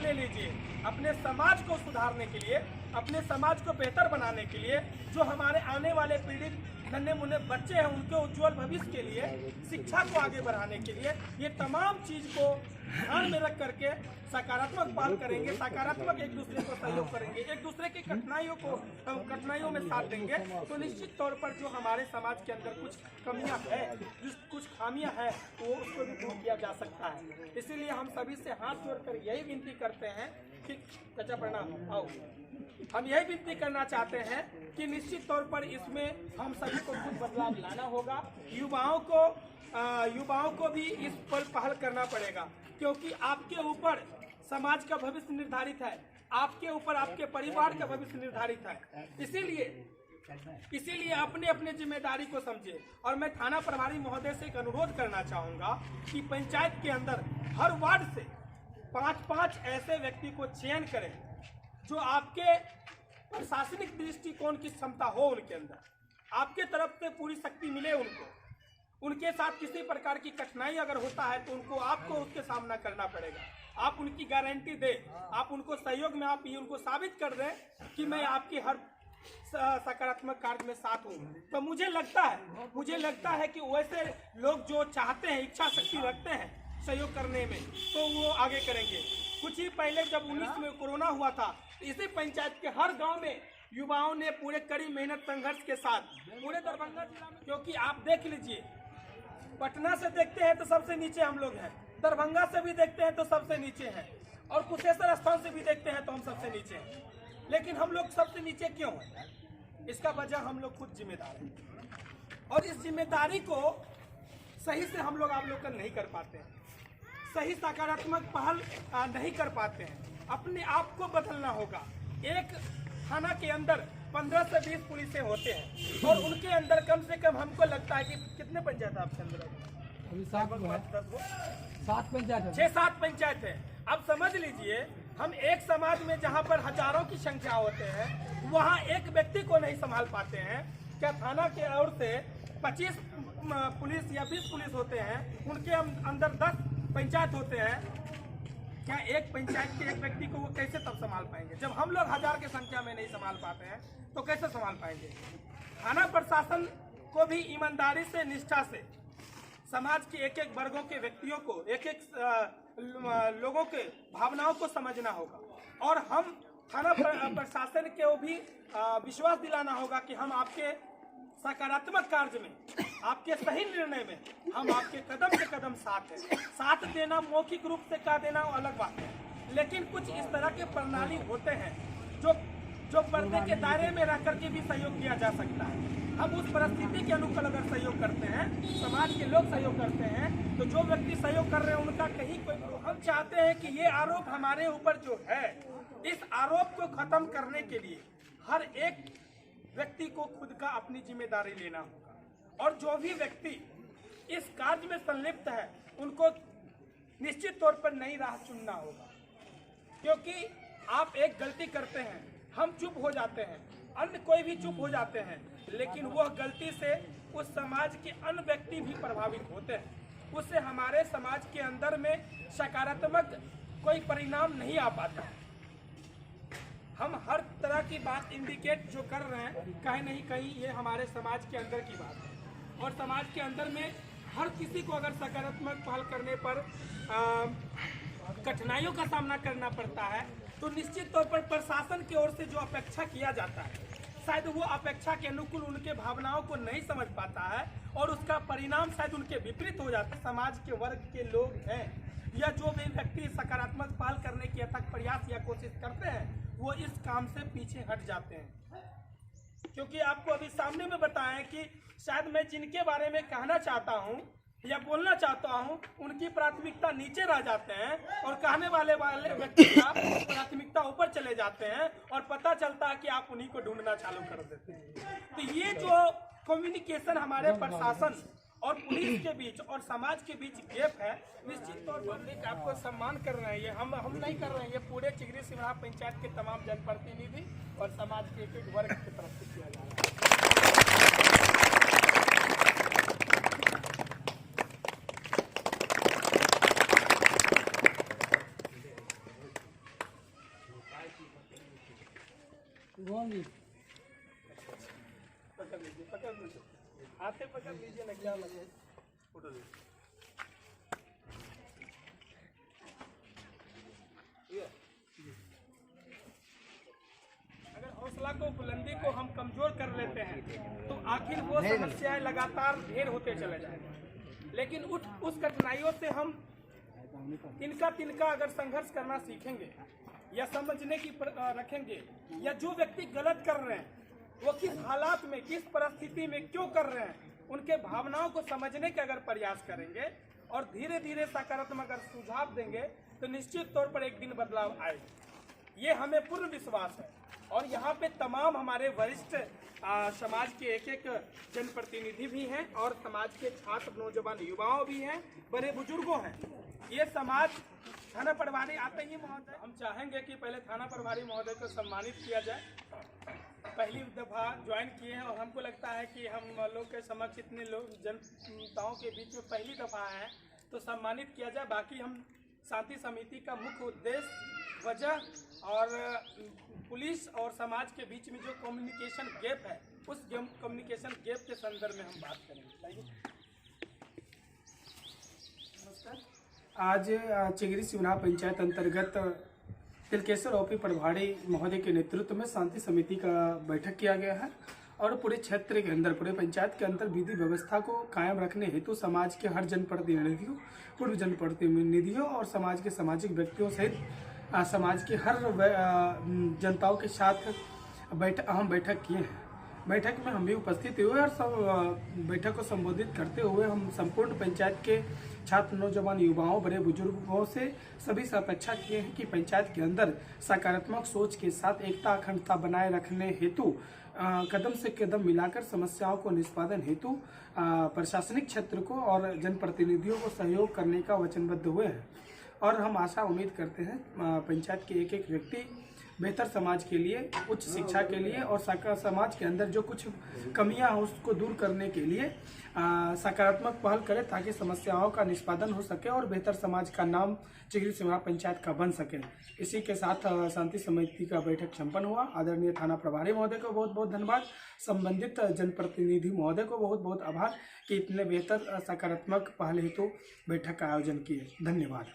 ले लीजिए, अपने समाज को सुधारने के लिए, अपने समाज को बेहतर बनाने के लिए, जो हमारे आने वाले पीढ़ी नन्हे मुन्ने बच्चे हैं उनके उज्जवल भविष्य के लिए, शिक्षा को आगे बढ़ाने के लिए, ये तमाम चीज को ध्यान में रख करके सकारात्मक पहल करेंगे, सकारात्मक एक दूसरे को सहयोग करेंगे, एक दूसरे की कठिनाइयों में साथ देंगे, तो निश्चित तौर पर जो हमारे समाज के अंदर कुछ कमियां है, कुछ खामियां है, वो उसको भी दूर किया जा सकता है। इसीलिए हम सभी से हाथ जोड़कर यही विनती करते हैं कि चाचा प्रणाम, आओ, हम यही विनती करना चाहते हैं कि निश्चित तौर पर इसमें हम सभी को कुछ बदलाव लाना होगा। युवाओं को भी इस पर पहल करना पड़ेगा, क्योंकि आपके ऊपर समाज का भविष्य निर्धारित है, आपके ऊपर आपके परिवार का भविष्य निर्धारित है। इसीलिए अपने अपने जिम्मेदारी को समझे। और मैं थाना प्रभारी महोदय से एक अनुरोध करना चाहूँगा कि पंचायत के अंदर हर वार्ड से 5-5 ऐसे व्यक्ति को चयन करें जो आपके प्रशासनिक दृष्टिकोण की क्षमता हो, उनके अंदर आपके तरफ से पूरी शक्ति मिले उनको। उनके साथ किसी प्रकार की कठिनाई अगर होता है तो आपको उसके सामना करना पड़ेगा। आप उनकी गारंटी दे, आप उनको सहयोग में आप ये उनको साबित कर दें कि मैं आपकी हर सकारात्मक कार्य में साथ हूँ। तो मुझे लगता है कि वैसे लोग जो चाहते हैं, इच्छा शक्ति रखते हैं सहयोग करने में, तो वो आगे करेंगे। कुछ ही पहले जब 19 में कोरोना हुआ था, इसी पंचायत के हर गांव में युवाओं ने पूरे कड़ी मेहनत संघर्ष के साथ पूरे दरभंगा जिला में, क्योंकि आप देख लीजिए, पटना से देखते हैं तो सबसे नीचे हम लोग हैं, दरभंगा से भी देखते हैं तो सबसे नीचे हैं, और कुशेश्वर स्थान से भी देखते हैं तो हम सबसे नीचे हैं। लेकिन हम लोग सबसे नीचे क्यों हैं? इसका वजह हम लोग खुद जिम्मेदार हैं, और इस जिम्मेदारी को सही से हम लोग आप लोग नहीं कर पाते हैं, सही सकारात्मक पहल नहीं कर पाते हैं। अपने आप को बदलना होगा। एक थाना के अंदर 15 से 20 पुलिसें होते हैं, और उनके अंदर कम से कम हमको लगता है कि कितने पंचायत आपके अंदर? अभी 7 पंचायत, 6-7 पंचायत है। अब समझ लीजिए, हम एक समाज में जहाँ पर हजारों की संख्या होते हैं, वहाँ एक व्यक्ति को नहीं संभाल पाते हैं। क्या थाना के ओर से 25 पुलिस या 20 पुलिस होते हैं, उनके अंदर 10 पंचायत होते हैं, क्या एक पंचायत के एक व्यक्ति को वो कैसे तब संभाल पाएंगे? जब हम लोग 1000 की संख्या में नहीं संभाल पाते हैं तो कैसे संभाल पाएंगे? थाना प्रशासन को भी ईमानदारी से, निष्ठा से समाज के एक एक वर्गों के व्यक्तियों को, एक एक लोगों के भावनाओं को समझना होगा, और हम थाना प्रशासन को भी विश्वास दिलाना होगा कि हम आपके सकारात्मक कार्य में, आपके सही निर्णय में हम आपके कदम से कदम साथ हैं। साथ देना, मौखिक रूप से कह देना अलग बात है, लेकिन कुछ इस तरह के प्रणाली होते हैं जो पर्दे के दायरे में रह करके भी सहयोग किया जा सकता है। हम उस परिस्थिति के अनुकूल अगर सहयोग करते हैं, समाज के लोग सहयोग करते हैं, तो जो व्यक्ति सहयोग कर रहे हैं उनका कहीं कोई, हम चाहते हैं कि ये आरोप हमारे ऊपर जो है, इस आरोप को खत्म करने के लिए हर एक व्यक्ति को खुद का अपनी जिम्मेदारी लेना होगा, और जो भी व्यक्ति इस कार्य में संलिप्त है उनको निश्चित तौर पर नई राह चुनना होगा। क्योंकि आप एक गलती करते हैं, हम चुप हो जाते हैं, अन्य कोई भी चुप हो जाते हैं, लेकिन वह गलती से उस समाज के अन्य व्यक्ति भी प्रभावित होते हैं, उससे हमारे समाज के अंदर में सकारात्मक कोई परिणाम नहीं आ पाता। हम हर तरह की बात इंडिकेट जो कर रहे हैं, कहीं नहीं कहीं ये हमारे समाज के अंदर की बात है, और समाज के अंदर में हर किसी को अगर सकारात्मक पहल करने पर कठिनाइयों का सामना करना पड़ता है, तो निश्चित तौर पर प्रशासन की ओर से जो अपेक्षा किया जाता है, शायद वो अपेक्षा के अनुकूल उनके भावनाओं को नहीं समझ पाता है, और उसका परिणाम शायद उनके विपरीत हो जाता है। समाज के वर्ग के लोग हैं या जो भी व्यक्ति सकारात्मक पहल करने की अथक प्रयास या कोशिश करते हैं, वो इस काम से पीछे हट जाते हैं। क्योंकि आपको अभी सामने में बताया कि शायद मैं जिनके बारे में कहना चाहता हूँ या बोलना चाहता हूँ, उनकी प्राथमिकता नीचे रह जाते हैं, और कहने वाले व्यक्ति का प्राथमिकता ऊपर चले जाते हैं, और पता चलता है कि आप उन्हीं को ढूंढना चालू कर देते हैं। तो ये जो कम्युनिकेशन हमारे प्रशासन और पुलिस के बीच और समाज के बीच गैप है, निश्चित तौर पर आपको सम्मान कर रहे हैं। ये हम नहीं कर रहे हैं, ये पूरे चिगरी सिमरा पंचायत के तमाम जनप्रतिनिधि और समाज के एक एक वर्ग की तरफ से किया जा रहा है। पकड़ लीजिए, हाथे पकड़ लीजिए ना, क्या लगे फोटो लीजिए। अगर हौसला को, बुलंदी को हम कमजोर कर लेते हैं तो आखिर वो समस्याएं लगातार ढेर होते चले जाएंगे। लेकिन उस कठिनाइयों से हम तिनका तिनका अगर संघर्ष करना सीखेंगे या समझने की रखेंगे, या जो व्यक्ति गलत कर रहे हैं वो किस हालात में, किस परिस्थिति में क्यों कर रहे हैं, उनके भावनाओं को समझने के अगर प्रयास करेंगे और धीरे धीरे सकारात्मक अगर सुझाव देंगे तो निश्चित तौर पर एक दिन बदलाव आएगा। ये हमें पूर्ण विश्वास है। और यहाँ पे तमाम हमारे वरिष्ठ समाज के एक जनप्रतिनिधि भी हैं और समाज के छात्र, नौजवान, युवाओं भी हैं, बड़े बुजुर्गों हैं। ये समाज थाना प्रभारी आते ही महोदय, हम चाहेंगे कि पहले थाना प्रभारी महोदय को सम्मानित किया जाए। पहली दफ़ा ज्वाइन किए हैं और हमको लगता है कि हम लोग के समक्ष इतने लोग जनताओं के बीच में पहली दफ़ा हैं, तो सम्मानित किया जाए। बाकी हम शांति समिति का मुख्य उद्देश्य, वजह और पुलिस और समाज के बीच में जो कम्युनिकेशन गैप है, उस कम्युनिकेशन गैप के संदर्भ में हम बात करेंगे। नमस्कार। आज चिगरी सिवना पंचायत अंतर्गत तिलकेश्वर ओपी प्रभारी महोदय के नेतृत्व में शांति समिति का बैठक किया गया है और पूरे क्षेत्र के अंदर, पूरे पंचायत के अंदर विधि व्यवस्था को कायम रखने हेतु समाज के हर जनप्रतिनिधियों, पूर्व जनप्रतिनिधियों और समाज के सामाजिक व्यक्तियों सहित समाज के हर जनताओं के साथ अहम बैठक किए हैं। बैठक में हम भी उपस्थित हुए और सब बैठक को संबोधित करते हुए हम संपूर्ण पंचायत के छात्र, नौजवान, युवाओं, बड़े बुजुर्गों से सभी से अपेक्षा किए हैं कि पंचायत के अंदर सकारात्मक सोच के साथ एकता, अखंडता बनाए रखने हेतु कदम से कदम मिलाकर समस्याओं को निष्पादन हेतु प्रशासनिक क्षेत्र को और जनप्रतिनिधियों को सहयोग करने का वचनबद्ध हुए हैं। और हम आशा उम्मीद करते हैं पंचायत के एक एक व्यक्ति बेहतर समाज के लिए, उच्च शिक्षा के लिए और समाज के अंदर जो कुछ कमियां हैं उसको दूर करने के लिए सकारात्मक पहल करे, ताकि समस्याओं का निष्पादन हो सके और बेहतर समाज का नाम चिगरी सिवना पंचायत का बन सके। इसी के साथ शांति समिति का बैठक संपन्न हुआ। आदरणीय थाना प्रभारी महोदय को बहुत बहुत धन्यवाद, संबंधित जनप्रतिनिधि महोदय को बहुत बहुत आभार कि इतने बेहतर सकारात्मक पहल हेतु बैठक का आयोजन किए। धन्यवाद।